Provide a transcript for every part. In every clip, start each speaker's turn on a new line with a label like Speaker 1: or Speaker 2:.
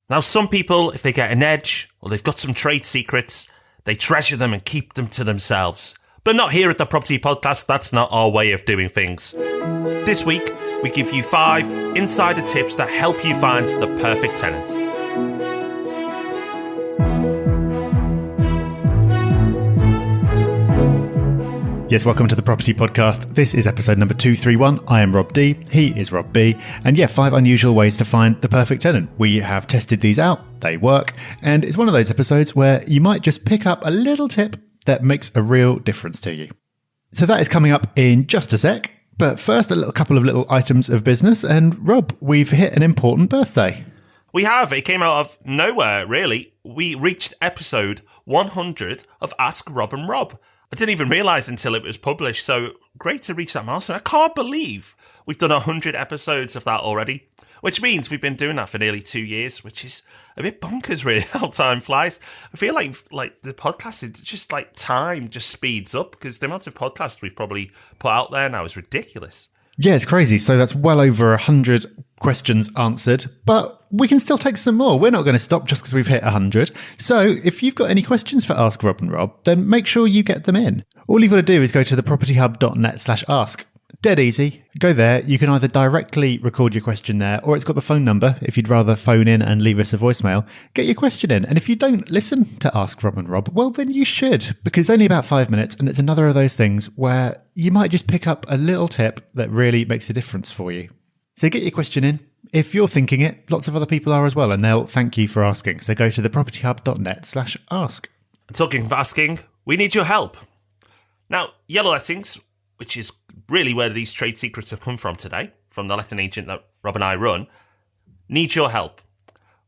Speaker 1: Now, some people, if they get an edge or they've got some trade secrets, they treasure them and keep them to themselves. But not here at the Property Podcast. That's not our way of doing things. This week, we give you 5 insider tips that help you find the perfect tenant.
Speaker 2: Yes, welcome to the Property Podcast. This is episode number 231. I am Rob D. He is Rob B. And 5 unusual ways to find the perfect tenant. We have tested these out. They work. And it's one of those episodes where you might just pick up a little tip that makes a real difference to you. So that is coming up in just a sec. But first, a couple of little items of business. And Rob, we've hit an important birthday.
Speaker 1: We have. It came out of nowhere, really. We reached episode 100 of Ask Rob and Rob. I didn't even realise until it was published, so great to reach that milestone. I can't believe we've done 100 episodes of that already, which means we've been doing that for nearly 2 years, which is a bit bonkers, really, how time flies. I feel like the podcast, it's just like time just speeds up, because the amount of podcasts we've probably put out there now is ridiculous.
Speaker 2: Yeah, it's crazy. So that's well over 100 questions answered, but we can still take some more. We're not going to stop just because we've hit 100. So if you've got any questions for Ask Rob and Rob, then make sure you get them in. All you've got to do is go to thepropertyhub.net/ask. Dead easy. Go there. You can either directly record your question there, or it's got the phone number if you'd rather phone in and leave us a voicemail. Get your question in. And if you don't listen to Ask Rob and Rob, well, then you should, because it's only about 5 minutes, and it's another of those things where you might just pick up a little tip that really makes a difference for you. So get your question in. If you're thinking it, lots of other people are as well, and they'll thank you for asking. So go to thepropertyhub.net/ask.
Speaker 1: Talking of asking, we need your help. Now, Yellow Lettings, which is really where these trade secrets have come from today, from the letting agent that Rob and I run, needs your help.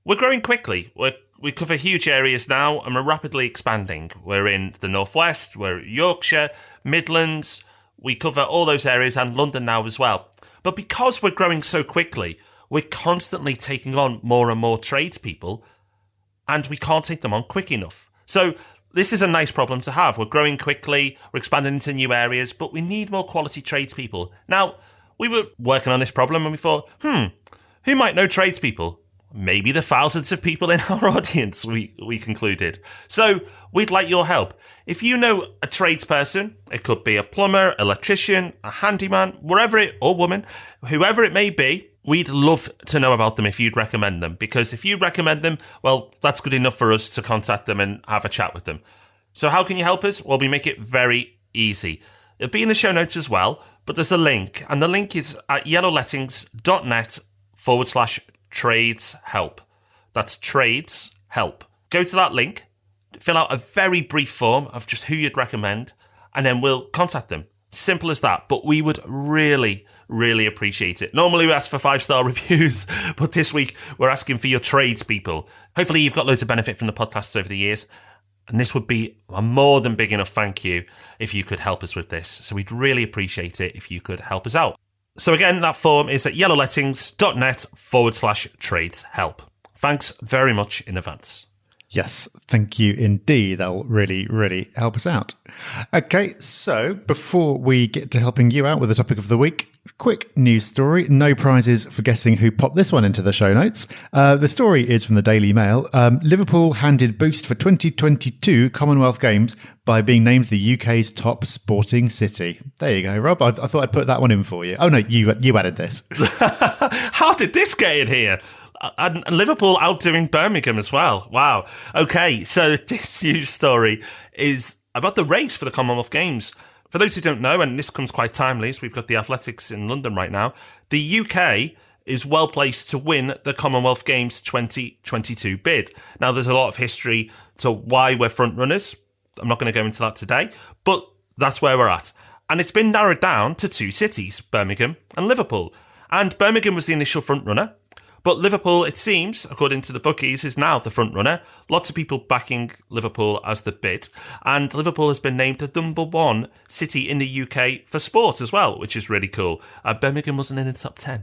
Speaker 1: We're growing quickly. We cover huge areas now, and we're rapidly expanding. We're in the Northwest, we're Yorkshire, Midlands. We cover all those areas, and London now as well. But because we're growing so quickly, we're constantly taking on more and more tradespeople, and we can't take them on quick enough. So this is a nice problem to have. We're growing quickly, we're expanding into new areas, but we need more quality tradespeople. Now, we were working on this problem and we thought, who might know tradespeople? Maybe the thousands of people in our audience, we concluded. So we'd like your help. If you know a tradesperson, it could be a plumber, electrician, a handyman, or woman, whoever it may be, we'd love to know about them if you'd recommend them. Because if you recommend them, well, that's good enough for us to contact them and have a chat with them. So how can you help us? Well, we make it very easy. It'll be in the show notes as well, but there's a link. And the link is at yellowlettings.net/trades help. That's trades help. Go to that link, fill out a very brief form of just who you'd recommend, and then we'll contact them. Simple as that. But we would really appreciate it. Normally we ask for 5-star reviews, but this week we're asking for your tradespeople. Hopefully you've got loads of benefit from the podcasts over the years, and this would be a more than big enough thank you if you could help us with this. So we'd really appreciate it if you could help us out. So again, that form is at yellowlettings.net/trades help. Thanks very much in advance.
Speaker 2: Yes, thank you indeed. That'll really help us out. Okay, so before we get to helping you out with the topic of the week, quick news story. No prizes for guessing who popped this one into the show notes. The story is from the Daily Mail. Liverpool handed boost for 2022 Commonwealth Games by being named the UK's top sporting city. There you go, Rob. I thought I'd put that one in for you. Oh no, you added this.
Speaker 1: How did this get in here? And Liverpool outdoing Birmingham as well. Wow. Okay, so this news story is about the race for the Commonwealth Games. For those who don't know, and this comes quite timely, as we've got the athletics in London right now, the UK is well placed to win the Commonwealth Games 2022 bid. Now, there's a lot of history to why we're front runners. I'm not going to go into that today, but that's where we're at. And it's been narrowed down to 2 cities, Birmingham and Liverpool. And Birmingham was the initial front runner. But Liverpool, it seems, according to the bookies, is now the front runner. Lots of people backing Liverpool as the bid. And Liverpool has been named the number 1 city in the UK for sport as well, which is really cool. Birmingham wasn't in the top 10.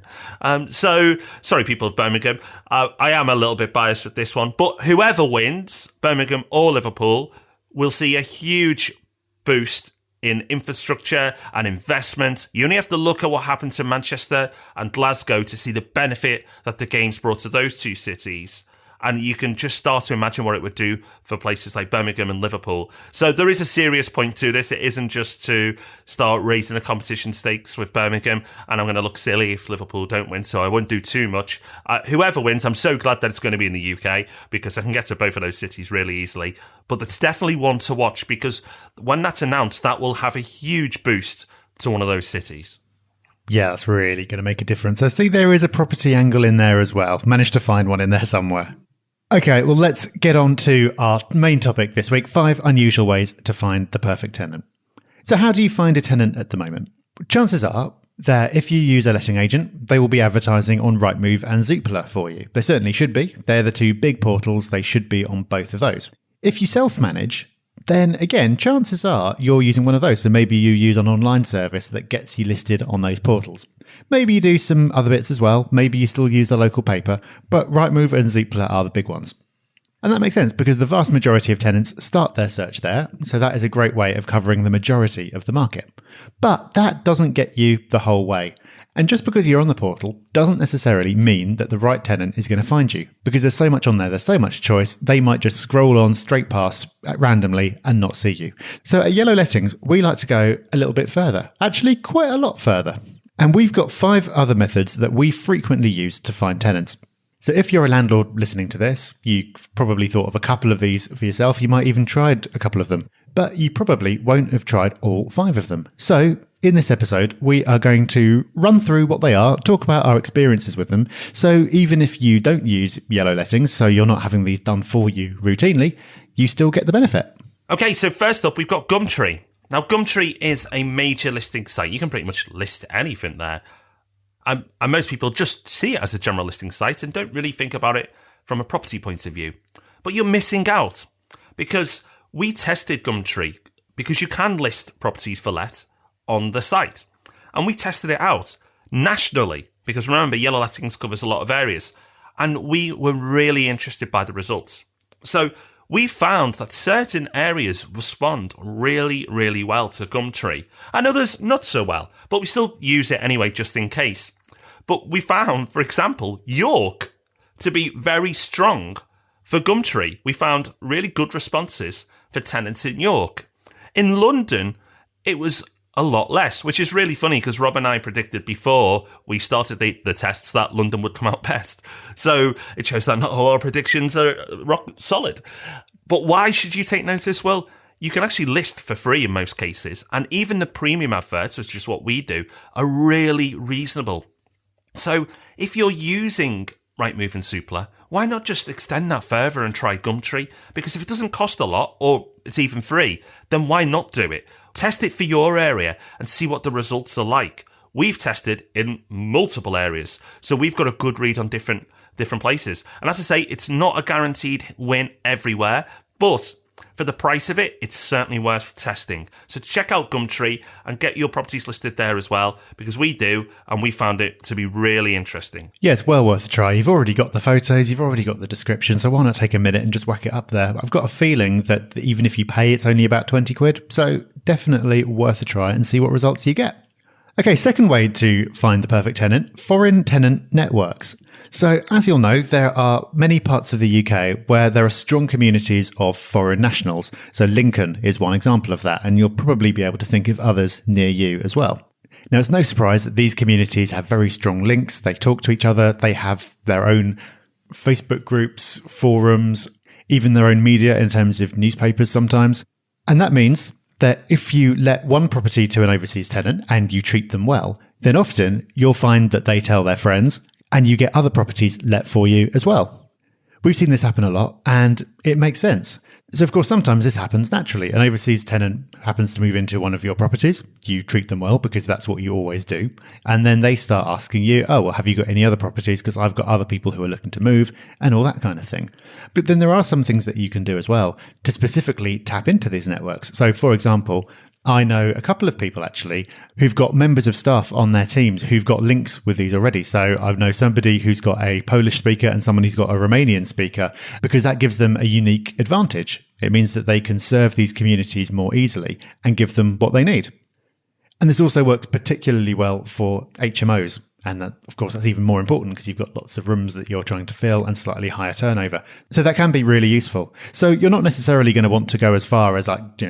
Speaker 1: So, sorry, people of Birmingham. I am a little bit biased with this one. But whoever wins, Birmingham or Liverpool, will see a huge boost in infrastructure and investment. You only have to look at what happened to Manchester and Glasgow to see the benefit that the Games brought to those 2 cities. And you can just start to imagine what it would do for places like Birmingham and Liverpool. So there is a serious point to this. It isn't just to start raising the competition stakes with Birmingham, and I'm going to look silly if Liverpool don't win, so I won't do too much. Whoever wins, I'm so glad that it's going to be in the UK, because I can get to both of those cities really easily. But it's definitely one to watch, because when that's announced, that will have a huge boost to one of those cities.
Speaker 2: Yeah, that's really going to make a difference. I see there is a property angle in there as well. Managed to find one in there somewhere. Okay, well, let's get on to our main topic this week, 5 unusual ways to find the perfect tenant. So how do you find a tenant at the moment? Chances are that if you use a letting agent, they will be advertising on Rightmove and Zoopla for you. They certainly should be. They're the 2 big portals. They should be on both of those. If you self-manage, then again, chances are you're using one of those. So maybe you use an online service that gets you listed on those portals. Maybe you do some other bits as well. Maybe you still use the local paper, but Rightmove and Zoopla are the big ones. And that makes sense because the vast majority of tenants start their search there. So that is a great way of covering the majority of the market. But that doesn't get you the whole way. And just because you're on the portal doesn't necessarily mean that the right tenant is going to find you, because there's so much on there, there's so much choice, they might just scroll on straight past randomly and not see you. So at Yellow Lettings, we like to go a little bit further, actually quite a lot further. And we've got 5 other methods that we frequently use to find tenants. So if you're a landlord listening to this, you've probably thought of a couple of these for yourself. You might even tried a couple of them, but you probably won't have tried all 5 of them. So in this episode, we are going to run through what they are, talk about our experiences with them. So even if you don't use Yellow Lettings, so you're not having these done for you routinely, you still get the benefit.
Speaker 1: Okay, so first up, we've got Gumtree. Now, Gumtree is a major listing site. You can pretty much list anything there. And most people just see it as a general listing site and don't really think about it from a property point of view. But you're missing out, because we tested Gumtree, because you can list properties for let on the site. And we tested it out nationally, because remember, Yellow Lettings covers a lot of areas. And we were really interested by the results. So we found that certain areas respond really, really well to Gumtree, and others not so well, but we still use it anyway just in case. But we found, for example, York to be very strong for Gumtree. We found really good responses for tenants in York. In London, it was a lot less, which is really funny because Rob and I predicted before we started the tests that London would come out best. So it shows that not all our predictions are rock solid. But why should you take notice? Well, you can actually list for free in most cases, and even the premium adverts, which is what we do, are really reasonable. So if you're using Rightmove and Zoopla, why not just extend that further and try Gumtree? Because if it doesn't cost a lot, or it's even free, then why not do it? Test it for your area and see what the results are like. We've tested in multiple areas, so we've got a good read on different places. And as I say, it's not a guaranteed win everywhere, but for the price of it, it's certainly worth testing. So check out Gumtree and get your properties listed there as well, because we do, and we found it to be really interesting.
Speaker 2: Yeah, it's well worth a try. You've already got the photos, you've already got the description, so why not take a minute and just whack it up there? I've got a feeling that even if you pay, it's only about 20 quid. So definitely worth a try and see what results you get. Okay, second way to find the perfect tenant, foreign tenant networks. So as you'll know, there are many parts of the UK where there are strong communities of foreign nationals. So Lincoln is one example of that, and you'll probably be able to think of others near you as well. Now, it's no surprise that these communities have very strong links. They talk to each other. They have their own Facebook groups, forums, even their own media in terms of newspapers sometimes. And that means that if you let one property to an overseas tenant and you treat them well, then often you'll find that they tell their friends and you get other properties let for you as well. We've seen this happen a lot, and it makes sense. So, of course, sometimes this happens naturally. An overseas tenant happens to move into one of your properties. You treat them well because that's what you always do. And then they start asking you, oh, well, have you got any other properties? Because I've got other people who are looking to move and all that kind of thing. But then there are some things that you can do as well to specifically tap into these networks. So, for example, I know a couple of people actually who've got members of staff on their teams who've got links with these already. So I know somebody who's got a Polish speaker and someone who's got a Romanian speaker, because that gives them a unique advantage. It means that they can serve these communities more easily and give them what they need. And this also works particularly well for HMOs. And that, of course, that's even more important because you've got lots of rooms that you're trying to fill and slightly higher turnover. So that can be really useful. So you're not necessarily going to want to go as far as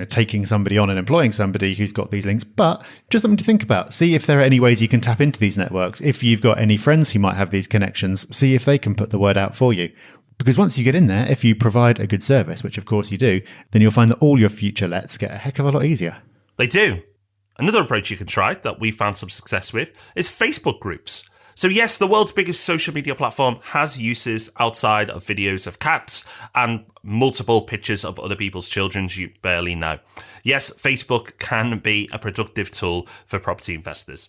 Speaker 2: taking somebody on and employing somebody who's got these links, but just something to think about. See if there are any ways you can tap into these networks. If you've got any friends who might have these connections, see if they can put the word out for you. Because once you get in there, if you provide a good service, which of course you do, then you'll find that all your future lets get a heck of a lot easier.
Speaker 1: They do. Another approach you can try that we found some success with is Facebook groups. So yes, the world's biggest social media platform has uses outside of videos of cats and multiple pictures of other people's children you barely know. Yes, Facebook can be a productive tool for property investors.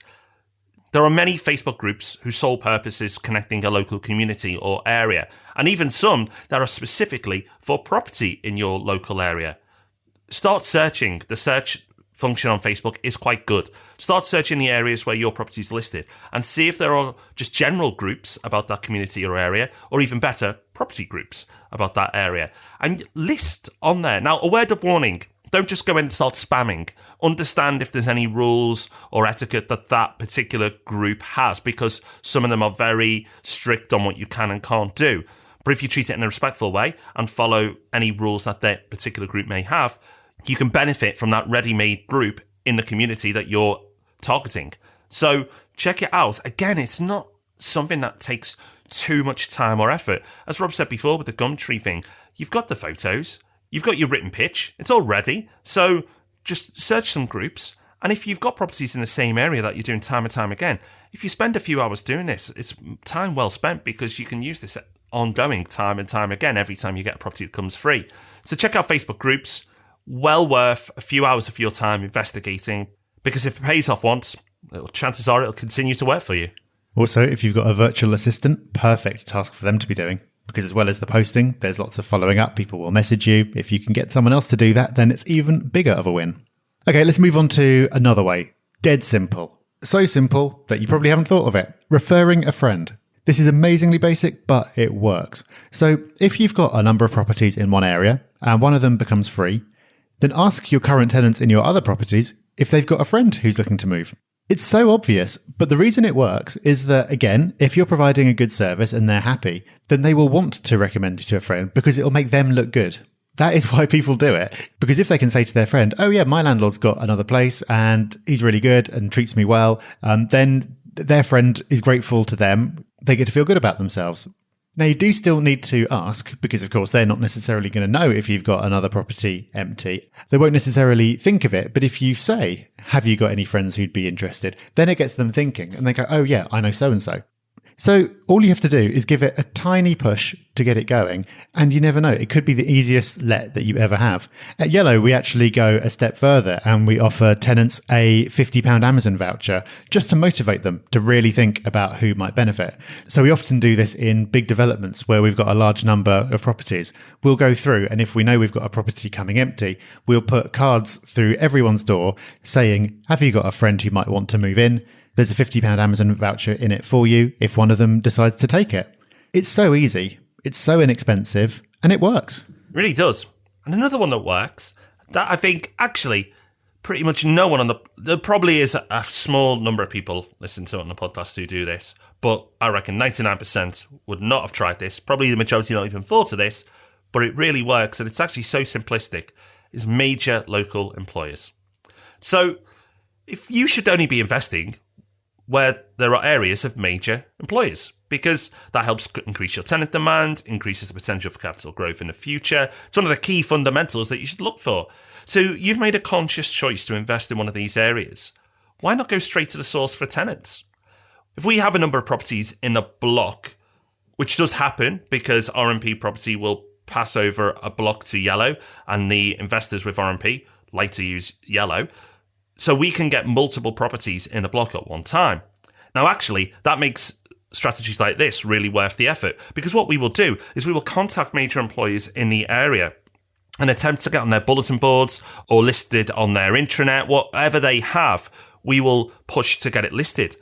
Speaker 1: There are many Facebook groups whose sole purpose is connecting a local community or area, and even some that are specifically for property in your local area. Start searching. The search function on Facebook is quite good. Start searching the areas where your property is listed and see if there are just general groups about that community or area, or even better, property groups about that area, and list on there. Now, a word of warning. Don't just go in and start spamming. Understand if there's any rules or etiquette that particular group has, because some of them are very strict on what you can and can't do. But if you treat it in a respectful way and follow any rules that that particular group may have, you can benefit from that ready-made group in the community that you're targeting. So check it out. Again, it's not something that takes too much time or effort. As Rob said before with the Gumtree thing, you've got the photos, you've got your written pitch, it's all ready. So just search some groups. And if you've got properties in the same area that you're doing time and time again, if you spend a few hours doing this, it's time well spent, because you can use this ongoing time and time again every time you get a property that comes free. So check out Facebook groups. Well worth a few hours of your time investigating, because if it pays off once, chances are it'll continue to work for you.
Speaker 2: Also, if you've got a virtual assistant, perfect task for them to be doing. Because as well as the posting, there's lots of following up. People will message you. If you can get someone else to do that, then it's even bigger of a win. Okay, let's move on to another way. Dead simple. So simple that you probably haven't thought of it. Referring a friend. This is amazingly basic, but it works. So if you've got a number of properties in one area and one of them becomes free, then ask your current tenants in your other properties if they've got a friend who's looking to move. It's so obvious, but the reason it works is that, again, if you're providing a good service and they're happy, then they will want to recommend you to a friend because it'll make them look good. That is why people do it. Because if they can say to their friend, oh yeah, my landlord's got another place and he's really good and treats me well, then their friend is grateful to them. They get to feel good about themselves. Now, you do still need to ask, because of course they're not necessarily going to know if you've got another property empty. They won't necessarily think of it. But if you say, have you got any friends who'd be interested? Then it gets them thinking and they go, oh yeah, I know so-and-so. So all you have to do is give it a tiny push to get it going. And you never know, it could be the easiest let that you ever have. At Yellow, we actually go a step further and we offer tenants a £50 Amazon voucher just to motivate them to really think about who might benefit. So we often do this in big developments where we've got a large number of properties. We'll go through, and if we know we've got a property coming empty, we'll put cards through everyone's door saying, have you got a friend who might want to move in? There's a £50 Amazon voucher in it for you if one of them decides to take it. It's so easy, it's so inexpensive, and it works.
Speaker 1: It really does. And another one that works, that I think actually pretty much no one there probably is a small number of people listening to it on the podcast who do this, but I reckon 99% would not have tried this. Probably the majority not even thought of this, but it really works, and it's actually so simplistic, is major local employers. So if you should only be investing where there are areas of major employers, because that helps increase your tenant demand, increases the potential for capital growth in the future. It's one of the key fundamentals that you should look for. So you've made a conscious choice to invest in one of these areas. Why not go straight to the source for tenants? If we have a number of properties in a block, which does happen because RMP property will pass over a block to Yellow, and the investors with RMP like to use Yellow, so we can get multiple properties in a block at one time. Now, actually, that makes strategies like this really worth the effort, because what we will do is we will contact major employers in the area and attempt to get on their bulletin boards or listed on their intranet, whatever they have, we will push to get it listed.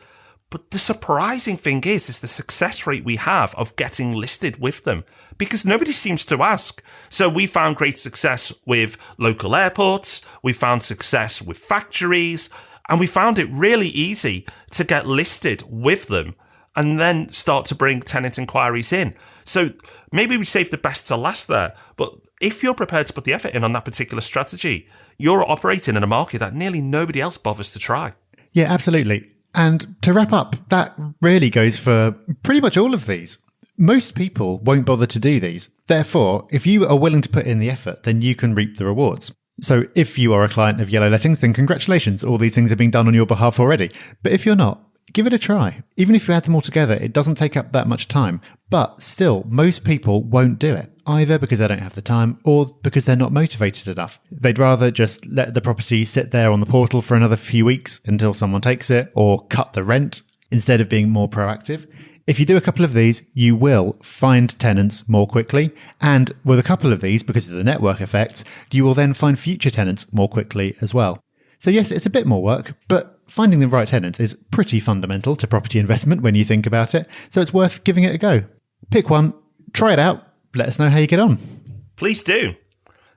Speaker 1: But the surprising thing is the success rate we have of getting listed with them, because nobody seems to ask. So we found great success with local airports. We found success with factories. And we found it really easy to get listed with them and then start to bring tenant inquiries in. So maybe we save the best to last there. But if you're prepared to put the effort in on that particular strategy, you're operating in a market that nearly nobody else bothers to try.
Speaker 2: Yeah, absolutely. And to wrap up, that really goes for pretty much all of these. Most people won't bother to do these. Therefore, if you are willing to put in the effort, then you can reap the rewards. So if you are a client of Yellow Lettings, then congratulations, all these things are being done on your behalf already. But if you're not, give it a try. Even if you add them all together, it doesn't take up that much time. But still, most people won't do it, either because they don't have the time or because they're not motivated enough. They'd rather just let the property sit there on the portal for another few weeks until someone takes it, or cut the rent instead of being more proactive. If you do a couple of these, you will find tenants more quickly. And with a couple of these, because of the network effect, you will then find future tenants more quickly as well. So yes, it's a bit more work, but finding the right tenants is pretty fundamental to property investment when you think about it. So it's worth giving it a go. Pick one, try it out, let us know how you get on.
Speaker 1: Please do.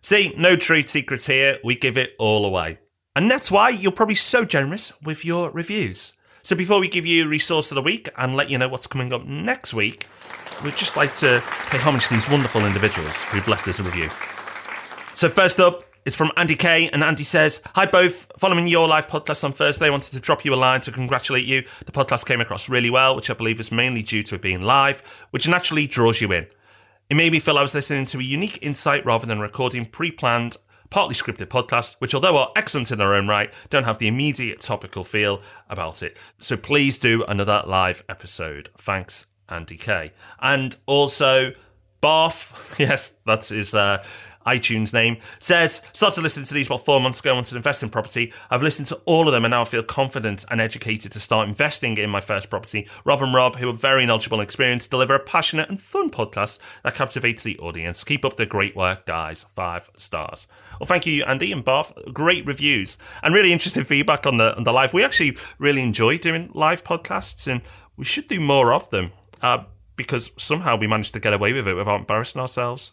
Speaker 1: See, no trade secrets here. We give it all away. And that's why you're probably so generous with your reviews. So before we give you a resource of the week and let you know what's coming up next week, we'd just like to pay homage to these wonderful individuals who've left us a review. So first up is from Andy K, and Andy says, "Hi both, following your live podcast on Thursday, I wanted to drop you a line to congratulate you. The podcast came across really well, which I believe is mainly due to it being live, which naturally draws you in. It made me feel I was listening to a unique insight rather than recording pre-planned, partly scripted podcasts, which although are excellent in their own right, don't have the immediate topical feel about it. So please do another live episode. Thanks, Andy K." And also, Barf, yes, that's his iTunes name, says, "Started listening to these about 4 months ago, wanted to invest in property. I've listened to all of them and now I feel confident and educated to start investing in my first property. Rob and Rob, who are very knowledgeable and experienced, deliver a passionate and fun podcast that captivates the audience. Keep up the great work, guys. 5 stars. Well, thank you, Andy and Barf. Great reviews and really interesting feedback on the live. We actually really enjoy doing live podcasts and we should do more of them because somehow we managed to get away with it without embarrassing ourselves.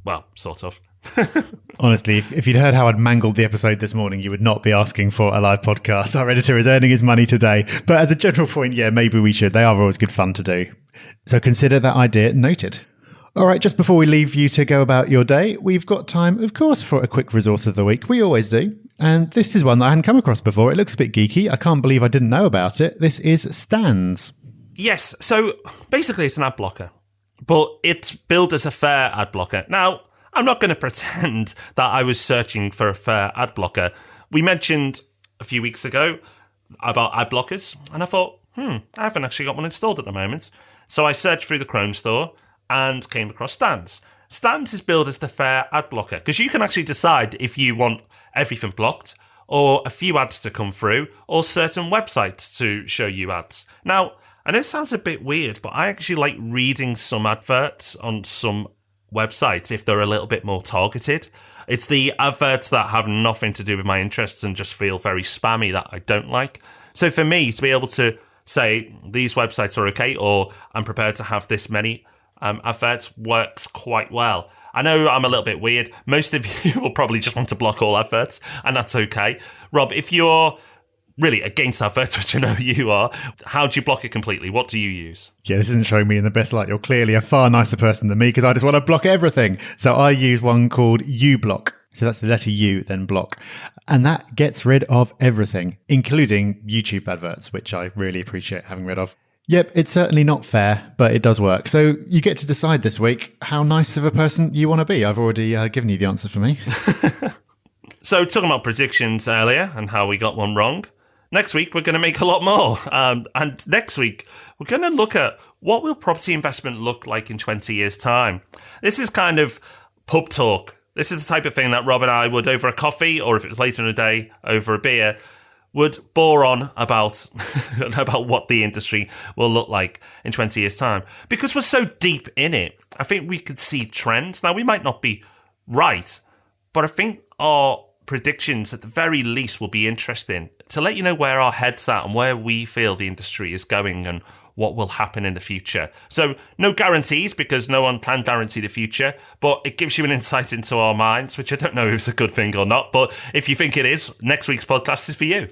Speaker 1: Well, sort of.
Speaker 2: Honestly, if you'd heard how I'd mangled the episode this morning, you would not be asking for a live podcast. Our editor is earning his money today. But as a general point, yeah, maybe we should. They are always good fun to do. So consider that idea noted. All right, just before we leave you to go about your day, we've got time, of course, for a quick resource of the week. We always do. And this is one that I hadn't come across before. It looks a bit geeky. I can't believe I didn't know about it. This is Stands.
Speaker 1: Yes, so basically it's an ad blocker, but it's billed as a fair ad blocker. Now, I'm not going to pretend that I was searching for a fair ad blocker. We mentioned a few weeks ago about ad blockers, and I thought, I haven't actually got one installed at the moment. So I searched through the Chrome store and came across Stands. Stands is billed as the fair ad blocker because you can actually decide if you want everything blocked or a few ads to come through or certain websites to show you ads. Now, I know it sounds a bit weird, but I actually like reading some adverts on some websites if they're a little bit more targeted. It's the adverts that have nothing to do with my interests and just feel very spammy that I don't like. So for me to be able to say these websites are okay or I'm prepared to have this many adverts works quite well. I know I'm a little bit weird. Most of you will probably just want to block all adverts and that's okay. Rob, if you're really against adverts, which I know you are, how do you block it completely? What do you use?
Speaker 2: Yeah, this isn't showing me in the best light. You're clearly a far nicer person than me because I just want to block everything. So I use one called uBlock. So that's the letter U, then block. And that gets rid of everything, including YouTube adverts, which I really appreciate having rid of. Yep, it's certainly not fair, but it does work. So you get to decide this week how nice of a person you want to be. I've already given you the answer for me.
Speaker 1: So talking about predictions earlier and how we got one wrong, next week we're going to make a lot more. And next week we're going to look at what will property investment look like in 20 years' time. This is kind of pub talk. This is the type of thing that Rob and I would, over a coffee, or if it was later in the day, over a beer, would bore on about about what the industry will look like in 20 years' time. Because we're so deep in it, I think we could see trends. Now, we might not be right, but I think our predictions at the very least will be interesting to let you know where our head's at and where we feel the industry is going and what will happen in the future. So no guarantees because no one can guarantee the future, but it gives you an insight into our minds, which I don't know if it's a good thing or not, but if you think it is, next week's podcast is for you.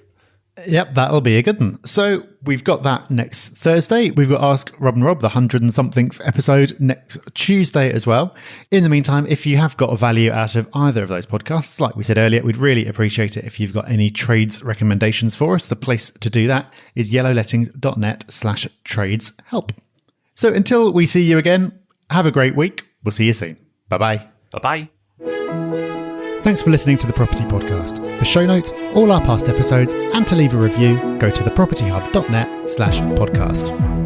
Speaker 2: Yep, that'll be a good one. So we've got that next Thursday. We've got Ask Rob and Rob, the 100 and somethingth episode, next Tuesday as well. In the meantime, if you have got a value out of either of those podcasts, like we said earlier, we'd really appreciate it if you've got any trades recommendations for us. The place to do that is yellowlettings.net/trades help. So until we see you again, have a great week. We'll see you soon. Bye-bye.
Speaker 1: Bye-bye.
Speaker 2: Thanks for listening to The Property Podcast. For show notes, all our past episodes, and to leave a review, go to thepropertyhub.net/podcast.